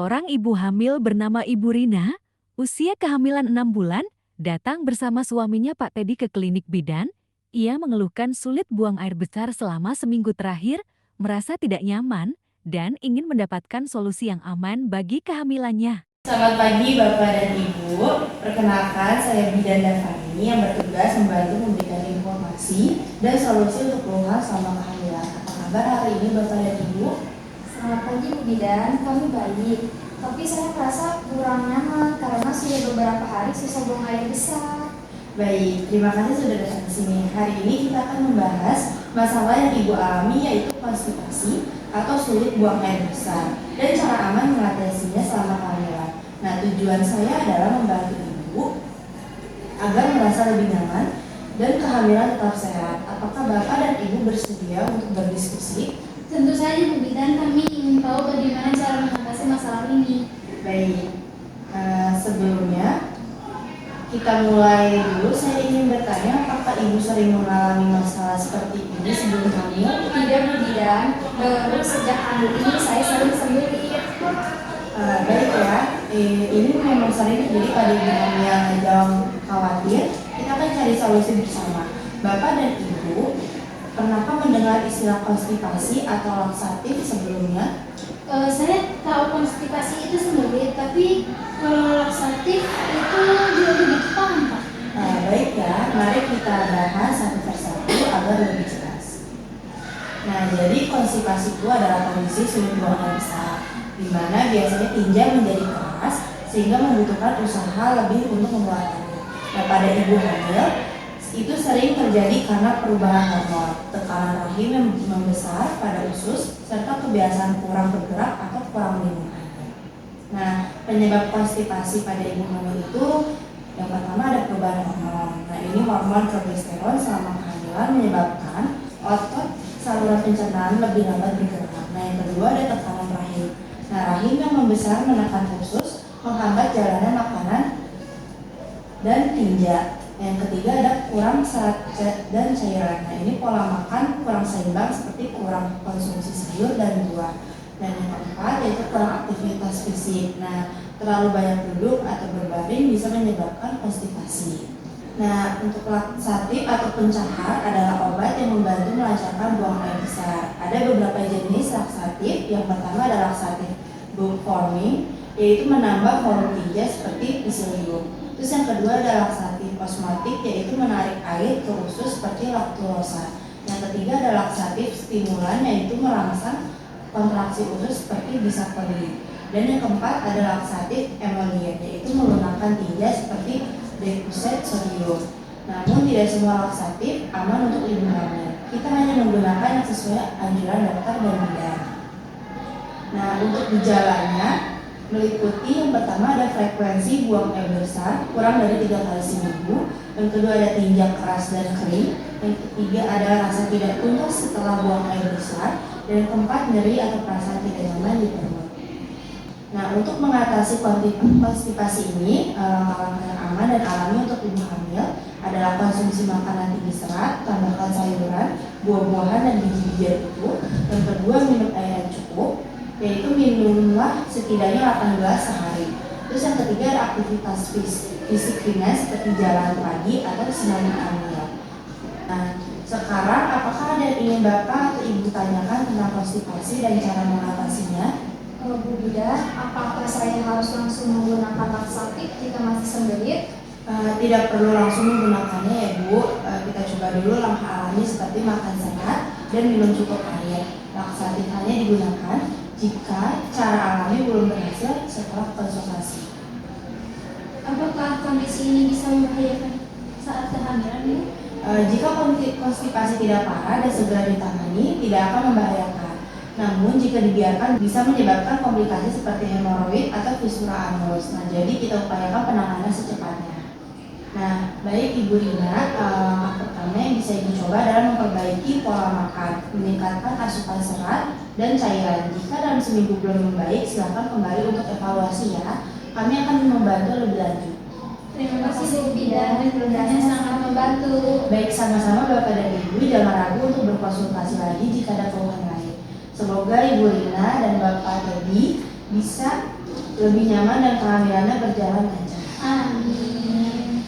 Seorang ibu hamil bernama Ibu Rina, usia kehamilan 6 bulan, datang bersama suaminya Pak Teddy ke klinik bidan. Ia mengeluhkan sulit buang air besar selama seminggu terakhir, merasa tidak nyaman, dan ingin mendapatkan solusi yang aman bagi kehamilannya. Selamat pagi Bapak dan Ibu, perkenalkan saya Bidan Davani yang bertugas membantu memberikan informasi dan solusi untuk keluhan selama kehamilan. Apa kabar hari ini Bapak dan Ibu? Selamat pagi Bu Bidan, kami baik. Tapi saya merasa kurang nyaman karena sudah beberapa hari susah buang air besar. Baik, terima kasih sudah datang ke sini. Hari ini kita akan membahas masalah yang Ibu alami yaitu konstipasi atau sulit buang air besar dan cara aman mengatasinya selama kehamilan. Nah, tujuan saya adalah membantu Ibu agar merasa lebih nyaman dan kehamilan tetap sehat. Apakah Bapak dan Ibu bersedia untuk berdiskusi? Tentu saja Bu Bidan, kami ingin tahu bagaimana cara mengatasi masalah ini. Baik, sebelumnya kita mulai dulu. Saya ingin bertanya, apakah Ibu sering mengalami masalah seperti ini sebelum hamil? Tidak Bu Bidan, baru sejak hamil ini saya sering sendiri. Baik ya, ini memang sering terjadi pada ibu hamil yang jangan khawatir. Kita akan cari solusi bersama. Bapak dan Ibu, pernahkah mendengar istilah konstipasi atau laksatif sebelumnya? Saya tahu konstipasi itu sendiri, tapi kalau laksatif itu juga begitu paham Pak. Baik ya, mari kita bahas satu persatu agar lebih jelas. Nah, jadi konstipasi itu adalah kondisi sulit buang air besar, di mana biasanya tinja menjadi keras sehingga membutuhkan usaha lebih untuk mengeluarkannya. Nah, pada ibu hamil itu sering terjadi karena perubahan hormon, tekanan rahim yang membesar pada usus, serta kebiasaan kurang bergerak atau kurang minum air. Nah, penyebab konstipasi pada ibu hamil itu yang pertama ada perubahan hormon. Nah, ini hormon progesteron selama kehamilan menyebabkan otot saluran pencernaan lebih lambat bergerak. Nah, yang kedua ada tekanan rahim. Nah, rahim yang membesar menekan usus, menghambat jalannya makanan dan tinja. Yang ketiga ada kurang serat dan cairan. Nah, ini pola makan kurang seimbang seperti kurang konsumsi sayur dan buah. Dan yang keempat yaitu kurang aktivitas fisik. Nah, terlalu banyak duduk atau berbaring bisa menyebabkan konstipasi. Nah, untuk laksatif atau pencahar adalah obat yang membantu melancarkan buang air besar. Ada beberapa jenis laksatif. Yang pertama adalah laksatif bulk forming, yaitu menambah volume tinja seperti pseudohypnol. Terus yang kedua adalah laksatif osmotik, yaitu menarik air ke usus seperti laktosa. Yang ketiga adalah laksatif stimulan, yaitu merangsang kontraksi usus seperti bisapolin. Dan yang keempat adalah laksatif emollient, yaitu menggunakan tinja seperti Decuset sodium. Namun tidak semua laksatif aman untuk ibu hamil. Kita hanya menggunakan yang sesuai anjuran dokter dan bidan. Nah, untuk gejalanya meliputi yang pertama ada frekuensi buang air besar kurang dari 3 kali seminggu. Yang kedua ada tinja keras dan kering. Yang ketiga ada rasa tidak tuntas setelah buang air besar. Dan yang keempat nyeri atau perasaan tidak nyaman di perut. Nah, untuk mengatasi konstipasi ini, langkah yang aman dan alami untuk ibu hamil adalah konsumsi makanan tinggi serat, tambahkan sayuran, buah-buahan dan biji-bijian utuh. Yang kedua minum air yang cukup, yaitu minumlah setidaknya 8 gelas sehari. Terus yang ketiga ada aktivitas fisik ringan seperti jalan pagi atau senam hamil. Nah, sekarang apakah ada yang ingin Bapak atau Ibu tanyakan tentang konstipasi dan cara mengatasinya? Bu Bidan, apakah saya harus langsung menggunakan laksatif jika masih sembelit? Tidak perlu langsung menggunakannya ya Bu. Kita coba dulu langkah alami seperti makan sehat dan minum cukup air. Laksatif hanya digunakan jika cara alami belum berhasil setelah konsultasi. Apakah kondisi ini bisa membahayakan saat kehamilan, Bu? Jika konstipasi tidak parah dan segera ditangani, tidak akan membahayakan. Namun jika dibiarkan bisa menyebabkan komplikasi seperti hemoroid atau fisura anus. Nah, jadi kita upayakan penanganan secepatnya. Nah, baik Ibu Rina, langkah pertama yang bisa Ibu coba adalah memperbaiki pola makan, meningkatkan asupan serat dan cairan. Jika dalam seminggu belum membaik, silakan kembali untuk evaluasi ya. Kami akan membantu lebih lanjut. Terima kasih Bu Bidan, penjelasannya sangat membantu. Baik, sama-sama Bapak dan Ibu, jangan ragu untuk berkonsultasi lagi jika ada keluhan lain. Semoga Ibu Rina dan Bapak Teddy bisa lebih nyaman dan kehamilannya berjalan lancar. Amin.